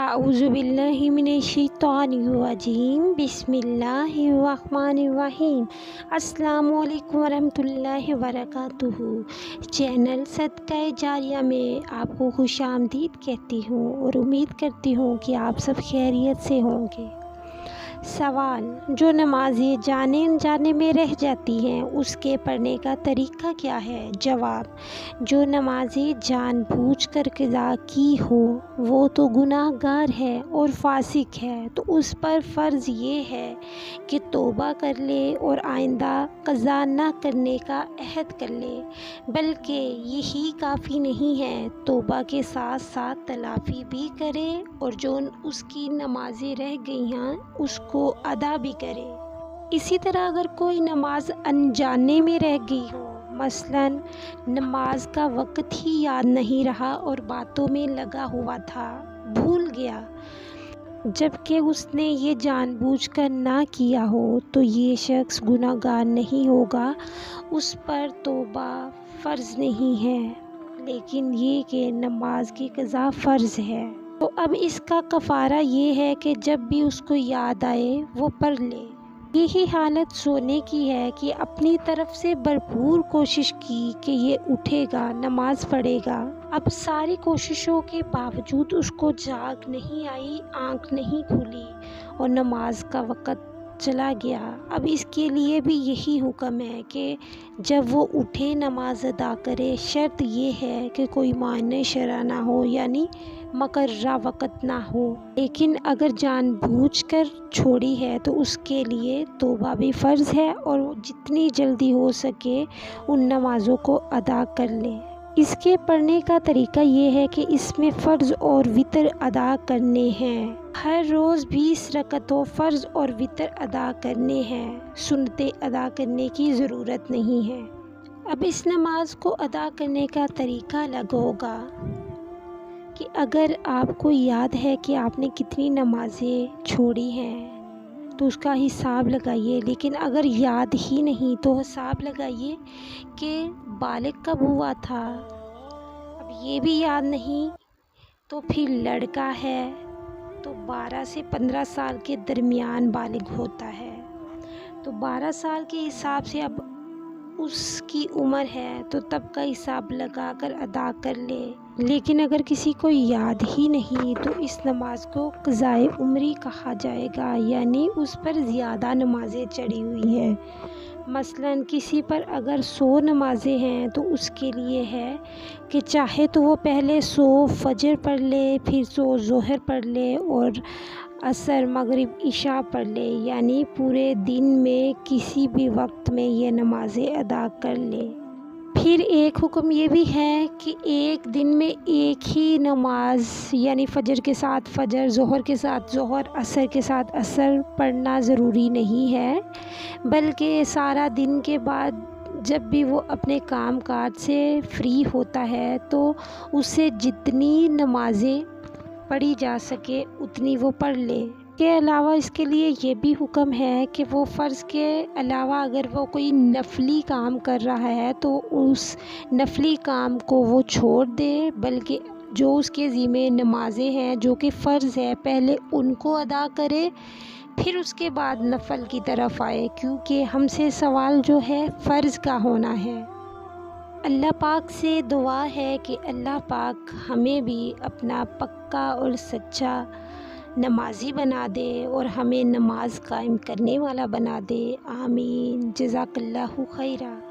अऊज़ु बिल्लाहि मिनश्शैतानिर्रजीम बिस्मिल्लाहिर्रहमानिर्रहीम। अस्सलामु अलैकुम वरहमतुल्लाहि वबरकातुहू। चैनल सदका जारिया में आपको खुशामदीद कहती हूँ और उम्मीद करती हूँ कि आप सब खैरियत से होंगे। सवाल: जो नमाज़ें जाने अनजाने में रह जाती हैं उसके पढ़ने का तरीका क्या है? जवाब: जो नमाज़ें जानबूझकर कज़ा की हो वो तो गुनाहगार है और फासिक है, तो उस पर फ़र्ज़ ये है कि तौबा कर ले और आइंदा कज़ा न करने का अहद कर ले। बल्कि यही काफ़ी नहीं है, तौबा के साथ साथ तलाफ़ी भी करे और जो उसकी नमाज़ें रह गई हैं उसको अदा भी करे। इसी तरह अगर कोई नमाज अनजाने में रह गई हो, मसलन नमाज का वक़्त ही याद नहीं रहा और बातों में लगा हुआ था, भूल गया, जबकि उसने ये जानबूझकर ना किया हो, तो ये शख्स गुनाहगार नहीं होगा। उस पर तौबा फ़र्ज़ नहीं है, लेकिन ये कि नमाज की क़ज़ा फ़र्ज़ है। तो अब इसका कफ़ारा ये है कि जब भी उसको याद आए वो पढ़ ले। यही हालत सोने की है कि अपनी तरफ से भरपूर कोशिश की कि ये उठेगा, नमाज़ पढ़ेगा। अब सारी कोशिशों के बावजूद उसको जाग नहीं आई, आँख नहीं खुली और नमाज का वक़्त चला गया। अब इसके लिए भी यही हुक्म है कि जब वो उठे नमाज अदा करे। शर्त ये है कि कोई माने शरा ना हो, यानी मकर्रा वक़्त ना हो। लेकिन अगर जानबूझकर छोड़ी है तो उसके लिए तौबा भी फ़र्ज़ है और जितनी जल्दी हो सके उन नमाज़ों को अदा कर ले। इसके पढ़ने का तरीका ये है कि इसमें फ़र्ज़ और वितर अदा करने हैं। हर रोज़ 20 रकतों फ़र्ज़ और वितर अदा करने हैं, सुन्नतें अदा करने की ज़रूरत नहीं है। अब इस नमाज को अदा करने का तरीका अलग होगा कि अगर आपको याद है कि आपने कितनी नमाज़ें छोड़ी हैं तो उसका हिसाब लगाइए, लेकिन अगर याद ही नहीं तो हिसाब लगाइए कि बालिग कब हुआ था। अब ये भी याद नहीं तो फिर लड़का है तो 12 से 15 साल के दरमियान बालिग होता है, तो 12 साल के हिसाब से अब उसकी उम्र है तो तब का हिसाब लगा कर अदा कर ले। लेकिन अगर किसी को याद ही नहीं तो इस नमाज को क़ज़ाए उम्री कहा जाएगा, यानी उस पर ज़्यादा नमाज़ें चढ़ी हुई हैं। मसलन किसी पर अगर 100 नमाज़ें हैं तो उसके लिए है कि चाहे तो वो पहले 100 फ़जर पढ़ ले, फिर 100 ज़ोहर पढ़ ले और असर, मगरिब, इशा पढ़ ले, यानी पूरे दिन में किसी भी वक्त में ये नमाज़ें अदा कर ले। फिर एक हुक्म ये भी है कि एक दिन में एक ही नमाज, यानी फ़जर के साथ फ़जर, ज़ोहर के साथ ज़ोहर, असर के साथ असर पढ़ना ज़रूरी नहीं है, बल्कि सारा दिन के बाद जब भी वो अपने काम काज से फ्री होता है तो उसे जितनी नमाज़ें पढ़ी जा सके उतनी वो पढ़ ले। के अलावा इसके लिए ये भी हुक्म है कि वो फ़र्ज़ के अलावा अगर वो कोई नफली काम कर रहा है तो उस नफली काम को वो छोड़ दे, बल्कि जो उसके ज़िम्मे नमाज़ें हैं जो कि फ़र्ज़ है पहले उनको अदा करे, फिर उसके बाद नफल की तरफ आए, क्योंकि हमसे सवाल जो है फ़र्ज़ का होना है। अल्लाह पाक से दुआ है कि अल्लाह पाक हमें भी अपना पक्का और सच्चा नमाज़ी बना दे और हमें नमाज कायम करने वाला बना दे। आमीन। जज़ाकल्लाहु खैरा।